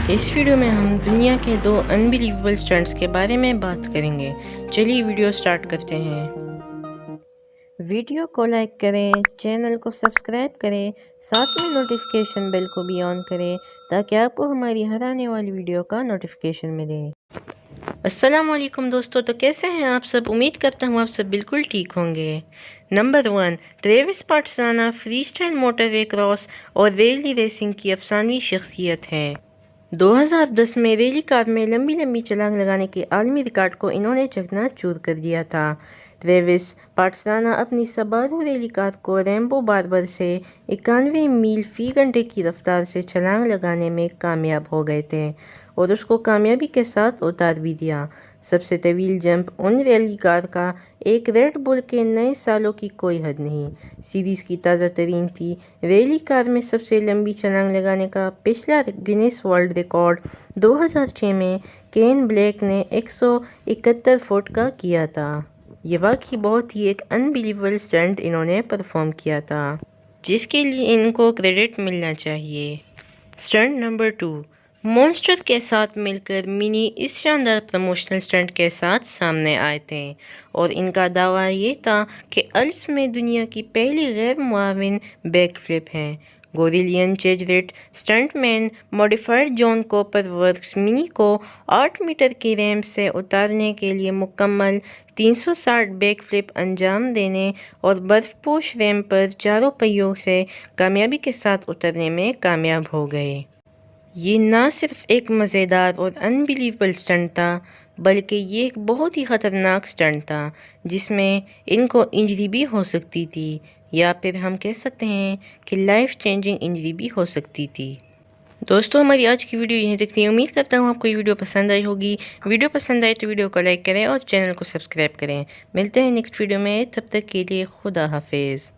اس video میں ہم دنیا کے 2 انبیلیویبل سٹنٹس کے بارے میں بات کریں گے۔ چلیے ویڈیو سٹارٹ کرتے ہیں۔ ویڈیو کو لائک کریں، چینل کو سبسکرائب کریں، ساتھ میں نوٹیفیکیشن بیل کو بھی آن کریں تاکہ آپ کو ہماری ہر آنے والی ویڈیو کا نوٹیفیکیشن ملے۔ السلام علیکم دوستو، تو کیسے ہیں آپ سب؟ امید کرتا ہوں آپ سب بالکل ٹھیک ہوں گے۔ نمبر 1، Travis Pastrana freestyle motocross اور ریلی ریسنگ کی افسانوی شخصیت ہے۔ 2010 میں ریلی کار میں لمبی چھلانگ لگانے کے عالمی ریکارڈ کو انہوں نے چکنا چور کر دیا تھا۔ ٹریوس پاٹسانا اپنی سبارو ریلی کار کو ریمبو باربر سے 91 میل فی گھنٹے کی رفتار سے چھلانگ لگانے میں کامیاب ہو گئے تھے اور اس کو کامیابی کے ساتھ اتار بھی دیا۔ سب سے طویل جمپ ان ریلی کار کا ایک ریڈ بل کے نئے سالوں کی کوئی حد نہیں۔ سیریز کی تازہ ترین تھی۔ ریلی کار میں سب سے لمبی چھلانگ لگانے کا پچھلا گینیس ورلڈ ریکارڈ 2006 میں کین بلیک نے 171 فٹ کا کیا تھا۔ یہ واقعی بہت ہی ایک انبیلیویبل سٹنٹ انہوں نے پرفارم کیا تھا، جس کے لیے ان کو کریڈٹ ملنا چاہیے۔ سٹنٹ نمبر 2، مونسٹر کے ساتھ مل کر منی اس شاندار پروموشنل سٹنٹ کے ساتھ سامنے آئے تھے اور ان کا دعویٰ یہ تھا کہ الپس میں دنیا کی پہلی غیر معاون بیک فلپ ہے۔ گوریلین چیجریٹ سٹنٹ مین موڈیفائڈ جان کوپر ورکس منی کو 8 میٹر کی ریمپ سے اتارنے کے لیے مکمل 360 بیک فلپ انجام دینے اور برف پوش ریمپ پر چاروں پہیوں سے کامیابی کے ساتھ اترنے میں کامیاب ہو گئے۔ یہ نہ صرف ایک مزیدار اور انبیلیویبل سٹنٹ تھا بلکہ یہ ایک بہت ہی خطرناک سٹنٹ تھا جس میں ان کو انجری بھی ہو سکتی تھی، یا پھر ہم کہہ سکتے ہیں کہ لائف چینجنگ انجری بھی ہو سکتی تھی۔ دوستو، ہماری آج کی ویڈیو یہیں تک تھی۔ امید کرتا ہوں آپ کو یہ ویڈیو پسند آئی ہوگی۔ ویڈیو پسند آئے تو ویڈیو کو لائک کریں اور چینل کو سبسکرائب کریں۔ ملتے ہیں نیکسٹ ویڈیو میں، تب تک کے لیے خدا حافظ۔